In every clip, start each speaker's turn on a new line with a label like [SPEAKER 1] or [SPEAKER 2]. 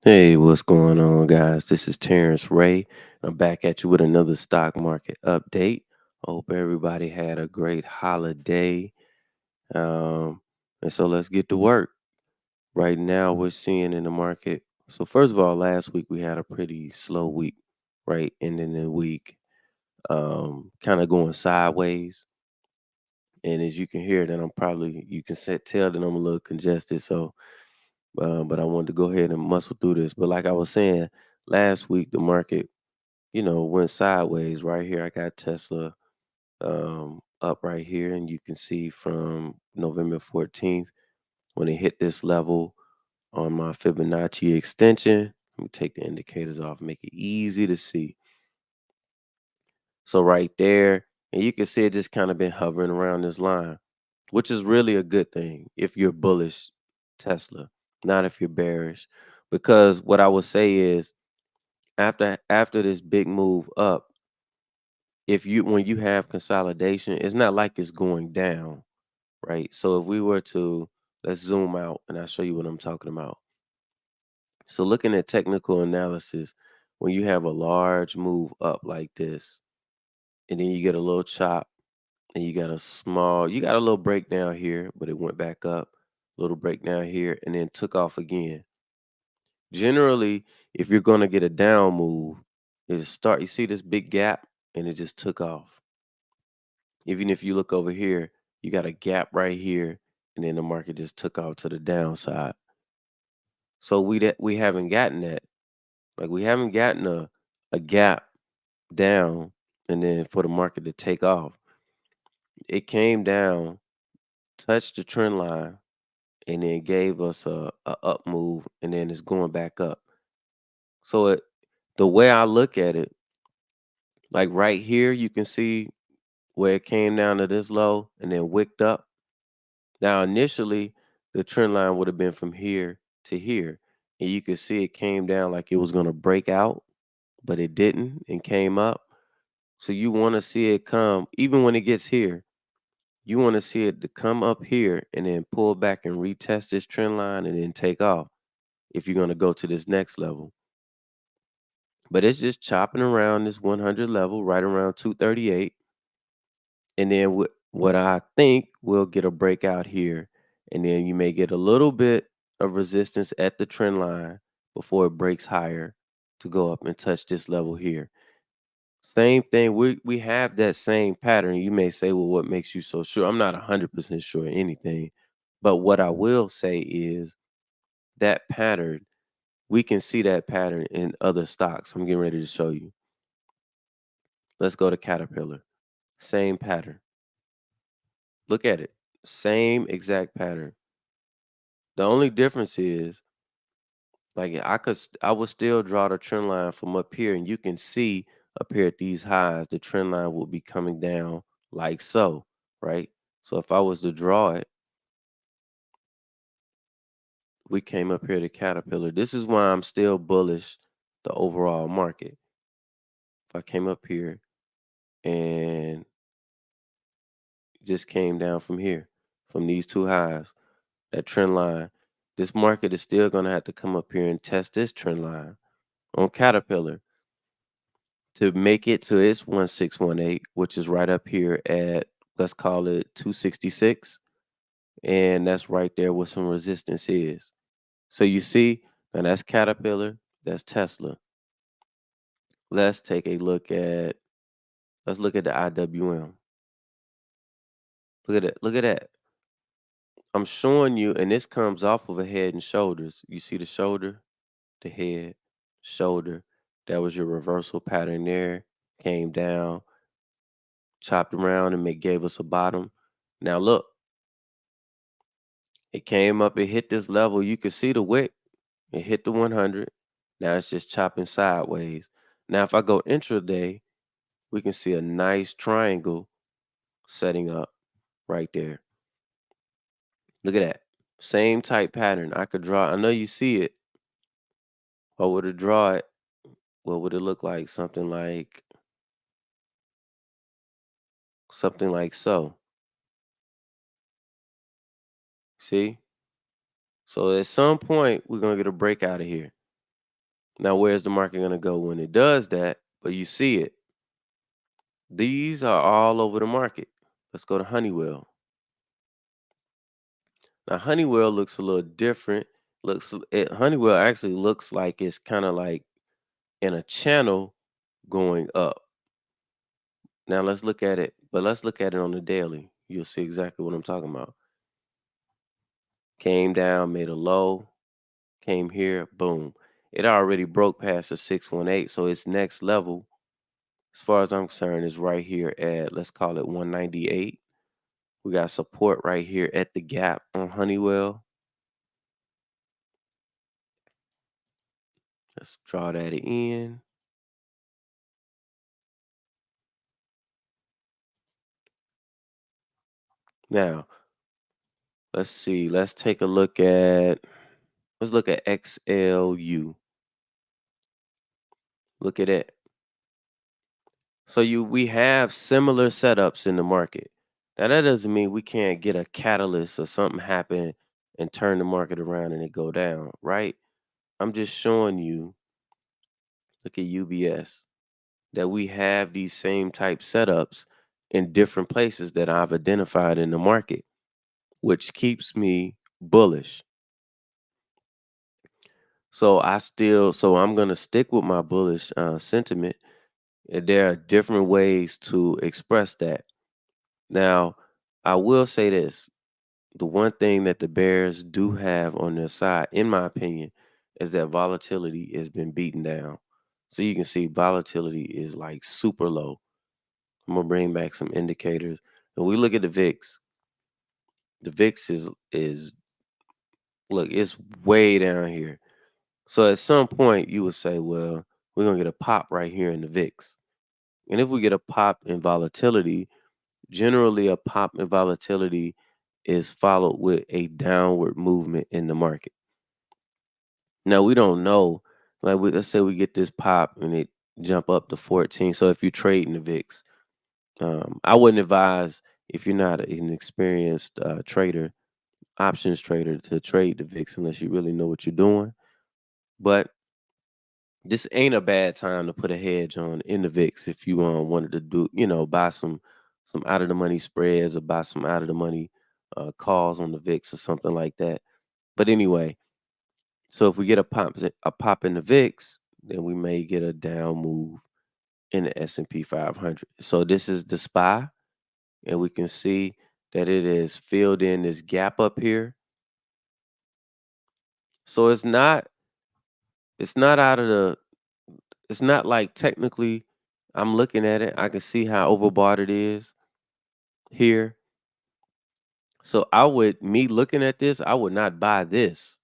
[SPEAKER 1] Hey, what's going on, guys? This is Terrence Ray. I'm back at you with another stock market update. Hope everybody had a great holiday. Um, and so let's get to work. Right now, we're seeing in the market. So, first of all, last week we had a pretty slow week, right? Ending the week, kind of going sideways. And as you can hear, that you can tell that I'm a little congested. So, but I wanted to go ahead and muscle through this. But like I was saying, last week the market went sideways right here. I got Tesla up right here, and you can see from November 14th when it hit this level on my Fibonacci extension. Let me take the indicators off, make it easy to see. So right there, and you can see it just kind of been hovering around this line, which is really a good thing if you're bullish Tesla, not if you're bearish. Because what I would say is after this big move up, if you when you have consolidation, it's not like it's going down, right? So if we were to let's zoom out and I'll show you what I'm talking about. So looking at technical analysis, when you have a large move up like this, and then you get a little chop and you got a little breakdown here, but it went back up, little breakdown here, and then took off again. Generally, if you're gonna get a down move, you see this big gap and it just took off. Even if you look over here, you got a gap right here, and then the market just took off to the downside. So we haven't gotten that. Like we haven't gotten a gap down and then for the market to take off. It came down, touched the trend line, and then gave us a up move, and then it's going back up. So the way I look at it, like right here, you can see where it came down to this low and then wicked up. Now, initially, the trend line would have been from here to here, and you could see it came down like it was going to break out, but it didn't and came up. So you want to see it come, even when it gets here, you want to see it to come up here and then pull back and retest this trend line and then take off if you're going to go to this next level. But it's just chopping around this 100 level right around 238. And then what I think we'll get a breakout here, and then you may get a little bit of resistance at the trend line before it breaks higher to go up and touch this level here. Same thing. We have that same pattern. You may say, well, what makes you so sure? I'm not 100% sure of anything, but what I will say is that pattern. We can see that pattern in other stocks. I'm getting ready to show you. Let's go to Caterpillar. Same pattern. Look at it. Same exact pattern. The only difference is, like, I would still draw the trend line from up here, and you can see up here at these highs, the trend line will be coming down like so, right? So if I was to draw it, we came up here to Caterpillar. This is why I'm still bullish the overall market. If I came up here and just came down from here, from these two highs, that trend line, this market is still going to have to come up here and test this trend line on Caterpillar to make it to its 1618, which is right up here at, let's call it 266. And that's right there where some resistance is. So you see, now that's Caterpillar, that's Tesla. Let's take a look at, let's look at the IWM. Look at that. Look at that. I'm showing you, and this comes off of a head and shoulders. You see the shoulder, the head, shoulder. That was your reversal pattern there. Came down, chopped around, and it gave us a bottom. Now look, it came up, it hit this level. You can see the wick. It hit the 100. Now it's just chopping sideways. Now if I go intraday, we can see a nice triangle setting up right there. Look at that. Same type pattern. I could draw. I know you see it. If I were to draw it, what would it look like? Something like so. See? So at some point we're gonna get a break out of here. Now, where's the market gonna go when it does that? But you see it. These are all over the market. Let's go to Honeywell. Now, Honeywell looks a little different. Honeywell actually looks like it's kind of like in a channel going up. Now let's look at it, but let's look at it on the daily. You'll see exactly what I'm talking about. Came down, made a low, came here, boom. It already broke past the 618, so its next level, as far as I'm concerned, is right here at, let's call it 198. We got support right here at the gap on Honeywell. Let's draw that in. Now, let's see. Let's look at XLU. Look at it. So we have similar setups in the market. Now that doesn't mean we can't get a catalyst or something happen and turn the market around and it go down, right? I'm just showing you, look at UBS, that we have these same type setups in different places that I've identified in the market, which keeps me bullish. So I'm gonna stick with my bullish sentiment. And there are different ways to express that. Now, I will say this. The one thing that the Bears do have on their side, in my opinion, is that volatility has been beaten down. So you can see volatility is like super low. I'm gonna bring back some indicators. When we look at the VIX is look, it's way down here. So at some point you would say, well, we're gonna get a pop right here in the VIX. And if we get a pop in volatility, generally a pop in volatility is followed with a downward movement in the market. Now we don't know. Like let's say we get this pop and it jump up to 14. So if you trade in the VIX, I wouldn't advise if you're not an experienced trader, options trader, to trade the VIX unless you really know what you're doing. But this ain't a bad time to put a hedge on in the VIX if you wanted to do, buy some out of the money spreads or buy some out of the money calls on the VIX or something like that. But anyway, so if we get a pop in the VIX, then we may get a down move in the S&P 500. So this is the SPY, and we can see that it is filled in this gap up here. So it's not out of the it's not like technically I'm looking at it, I can see how overbought it is here. So me looking at this, I would not buy this.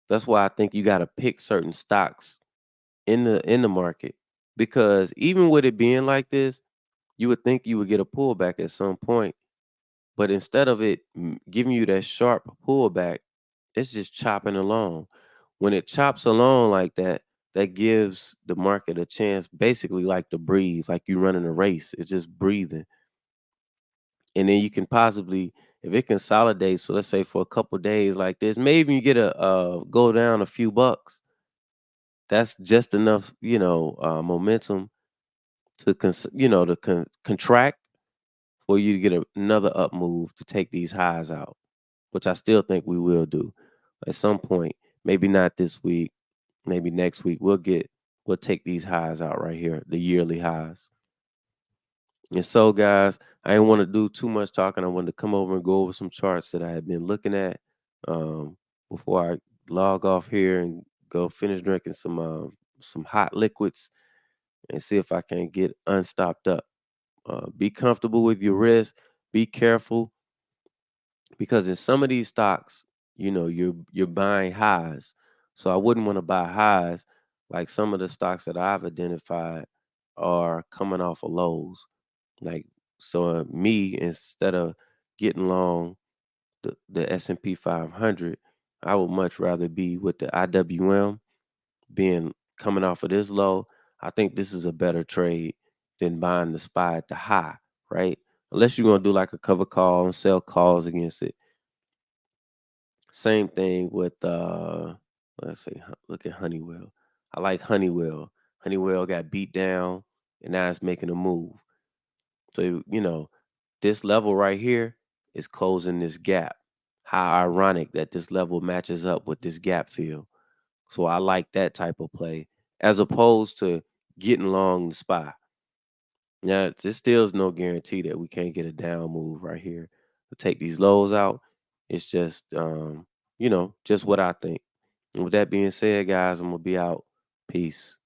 [SPEAKER 1] That's why I think you got to pick certain stocks in the market, because even with it being like this, you would think you would get a pullback at some point, but instead of it giving you that sharp pullback, it's just chopping along. When it chops along like that, that gives the market a chance, basically like to breathe, like you running a race. It's just breathing, and then you can possibly, if it consolidates, so let's say for a couple days like this, maybe you get a go down a few bucks. That's just enough, momentum to contract for you to get another up move to take these highs out, which I still think we will do at some point. Maybe not this week, maybe next week. We'll take these highs out right here, the yearly highs. And so, guys, I didn't want to do too much talking. I wanted to come over and go over some charts that I had been looking at um, before I log off here and go finish drinking some hot liquids and see if I can get unstopped up. Be comfortable with your risk. Be careful, because in some of these stocks, you're buying highs. So I wouldn't want to buy highs. Like some of the stocks that I've identified are coming off of lows. Like me, instead of getting long the S&P 500, I would much rather be with the IWM being coming off of this low. I think this is a better trade than buying the SPY at the high, right? Unless you're gonna do like a cover call and sell calls against it. Same thing with let's say look at Honeywell. I like Honeywell. Honeywell got beat down and now it's making a move. So, this level right here is closing this gap. How ironic that this level matches up with this gap fill. So I like that type of play as opposed to getting long the SPY. Now, this still is no guarantee that we can't get a down move right here to take these lows out. It's just, just what I think. And with that being said, guys, I'm gonna be out. Peace.